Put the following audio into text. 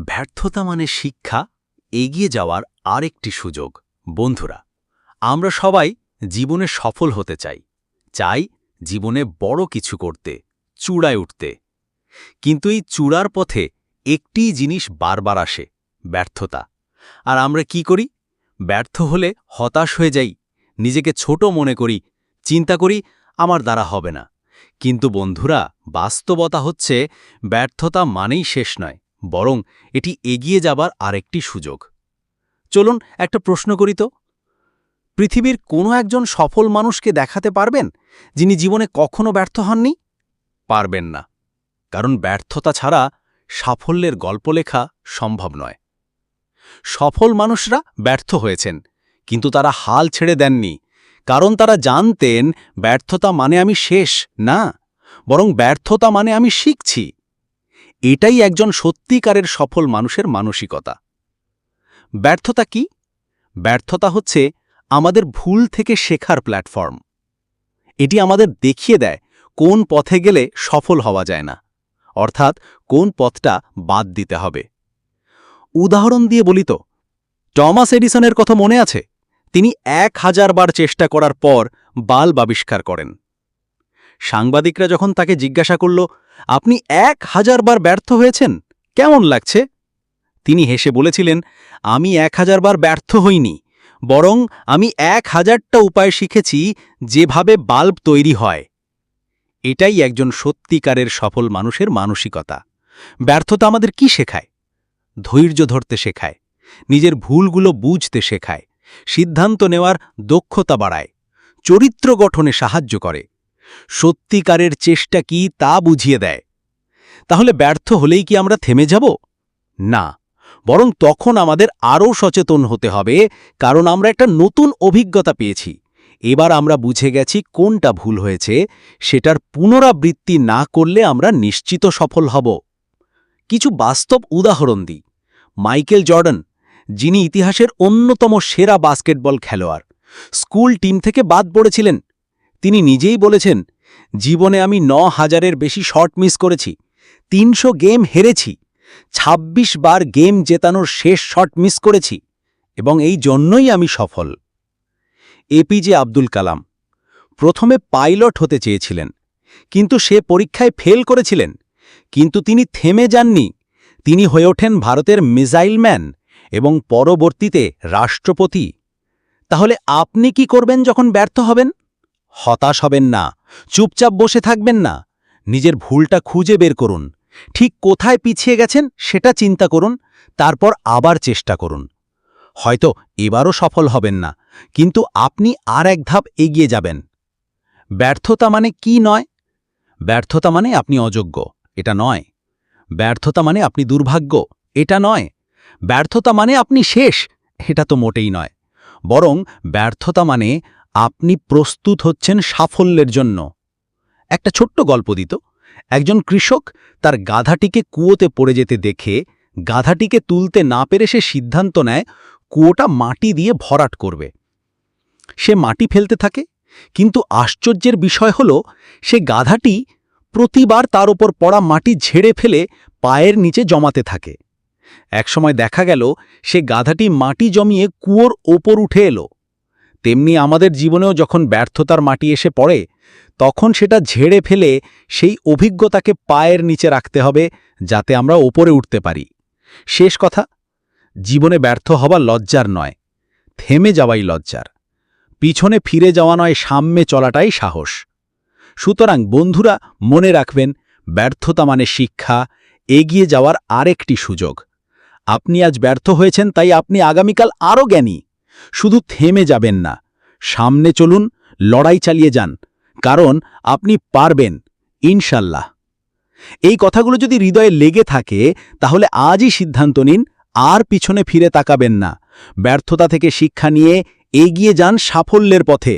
ব্যর্থতা মানে শিক্ষা, এগিয়ে যাওয়ার আরেকটি সুযোগ। বন্ধুরা, আমরা সবাই জীবনে সফল হতে চাই, চাই জীবনে বড় কিছু করতে, চূড়ায় উঠতে। কিন্তু এই চূড়ার পথে একটি জিনিস বারবার আসে, ব্যর্থতা। আর আমরা কি করি? ব্যর্থ হলে হতাশ হয়ে যাই, নিজেকে ছোট মনে করি, চিন্তা করি আমার দ্বারা হবে না। কিন্তু বন্ধুরা, বাস্তবতা হচ্ছে ব্যর্থতা মানেই শেষ নয়, বরং এটি এগিয়ে যাবার আরেকটি সুযোগ। চলুন একটা প্রশ্ন করি তো, পৃথিবীর কোনো একজন সফল মানুষকে দেখাতে পারবেন যিনি জীবনে কখনো ব্যর্থ হননি? পারবেন না, কারণ ব্যর্থতা ছাড়া সাফল্যের গল্প লেখা সম্ভব নয়। সফল মানুষরা ব্যর্থ হয়েছেন, কিন্তু তারা হাল ছেড়ে দেননি, কারণ তারা জানতেন ব্যর্থতা মানে আমি শেষ না, বরং ব্যর্থতা মানে আমি শিখছি। এটাই একজন সত্যিকারের সফল মানুষের মানসিকতা। ব্যর্থতা কি? ব্যর্থতা হচ্ছে আমাদের ভুল থেকে শেখার প্ল্যাটফর্ম। এটি আমাদের দেখিয়ে দেয় কোন পথে গেলে সফল হওয়া যায় না, অর্থাৎ কোন পথটা বাদ দিতে হবে। উদাহরণ দিয়ে বলি তো, টমাস এডিসনের কথা মনে আছে? তিনি 1000 বার চেষ্টা করার পর বাল্ব আবিষ্কার করেন। সাংবাদিকরা যখন তাকে জিজ্ঞাসা করল, আপনি 1000 বার ব্যর্থ হয়েছেন, কেমন লাগছে? তিনি হেসে বলেছিলেন, আমি 1000 বার ব্যর্থ হইনি, বরং আমি 1000টা উপায় শিখেছি যেভাবে বাল্ব তৈরি হয়। এটাই একজন সত্যিকারের সফল মানুষের মানসিকতা। ব্যর্থতা আমাদের কি শেখায়? ধৈর্য ধরতে শেখায়, নিজের ভুলগুলো বুঝতে শেখায়, সিদ্ধান্ত নেওয়ার দক্ষতা বাড়ায়, চরিত্র গঠনে সাহায্য করে, সত্যিকারের চেষ্টা কি তা বুঝিয়ে দেয়। তাহলে ব্যর্থ হলেই কি আমরা থেমে যাব? না, বরং তখন আমাদের আরও সচেতন হতে হবে, কারণ আমরা একটা নতুন অভিজ্ঞতা পেয়েছি। এবার আমরা বুঝে গেছি কোনটা ভুল হয়েছে, সেটার পুনরাবৃত্তি না করলে আমরা নিশ্চিত সফল হব। কিছু বাস্তব উদাহরণ দিই। মাইকেল জর্ডান, যিনি ইতিহাসের অন্যতম সেরা বাস্কেটবল খেলোয়াড়, স্কুল টিম থেকে বাদ পড়েছিলেন। তিনি নিজেই বলেছেন, জীবনে আমি 9000-এর বেশি শট মিস করেছি, 300 গেম হেরেছি, 26 বার গেম জেতানোর শেষ শট মিস করেছি, এবং এই জন্যই আমি সফল। এপিজে আব্দুল কালাম প্রথমে পাইলট হতে চেয়েছিলেন, কিন্তু সে পরীক্ষায় ফেল করেছিলেন। কিন্তু তিনি থেমে যাননি, তিনি হয়ে ওঠেন ভারতের মিসাইল ম্যান এবং পরবর্তীতে রাষ্ট্রপতি। তাহলে আপনি কি করবেন যখন ব্যর্থ হবেন? হতাশ হবেন না, চুপচাপ বসে থাকবেন না, নিজের ভুলটা খুঁজে বের করুন, ঠিক কোথায় পিছিয়ে গেছেন সেটা চিন্তা করুন, তারপর আবার চেষ্টা করুন। হয়তো এবারও সফল হবেন না, কিন্তু আপনি আর এক ধাপ এগিয়ে যাবেন। ব্যর্থতা মানে কি নয়? ব্যর্থতা মানে আপনি অযোগ্য, এটা নয়। ব্যর্থতা মানে আপনি দুর্ভাগ্য, এটা নয়। ব্যর্থতা মানে আপনি শেষ, এটা তো মোটেই নয়। বরং ব্যর্থতা মানে আপনি প্রস্তুত হচ্ছেন সাফল্যের জন্য। একটা ছোট্ট গল্প দিত। একজন কৃষক তার গাধাটিকে কুয়োতে পড়ে যেতে দেখে গাধাটিকে তুলতে না পেরে সে সিদ্ধান্ত নেয় কুয়োটা মাটি দিয়ে ভরাট করবে। সে মাটি ফেলতে থাকে, কিন্তু আশ্চর্যের বিষয় হল সে গাধাটি প্রতিবার তার ওপর পড়া মাটি ঝেড়ে ফেলে পায়ের নিচে জমাতে থাকে। একসময় দেখা গেল সে গাধাটি মাটি জমিয়ে কুয়োর ওপর উঠে এলো। তেমনি আমাদের জীবনেও যখন ব্যর্থতার মাটি এসে পড়ে, তখন সেটা ঝেড়ে ফেলে সেই অভিজ্ঞতাকে পায়ের নিচে রাখতে হবে, যাতে আমরা ওপরে উঠতে পারি। শেষ কথা, জীবনে ব্যর্থ হওয়া লজ্জার নয়, থেমে যাওয়াই লজ্জার। পিছনে ফিরে যাওয়া নয়, সামনে চলাটাই সাহস। সুতরাং বন্ধুরা, মনে রাখবেন, ব্যর্থতা মানে শিক্ষা, এগিয়ে যাওয়ার আরেকটি সুযোগ। আপনি আজ ব্যর্থ হয়েছেন, তাই আপনি আগামীকাল আরও জ্ঞানী। শুধু থেমে যাবেন না, সামনে চলুন, লড়াই চালিয়ে যান, কারণ আপনি পারবেন, ইনশাল্লাহ। এই কথাগুলো যদি হৃদয়ে লেগে থাকে, তাহলে আজই সিদ্ধান্ত নিন, আর পিছনে ফিরে তাকাবেন না। ব্যর্থতা থেকে শিক্ষা নিয়ে এগিয়ে যান সাফল্যের পথে।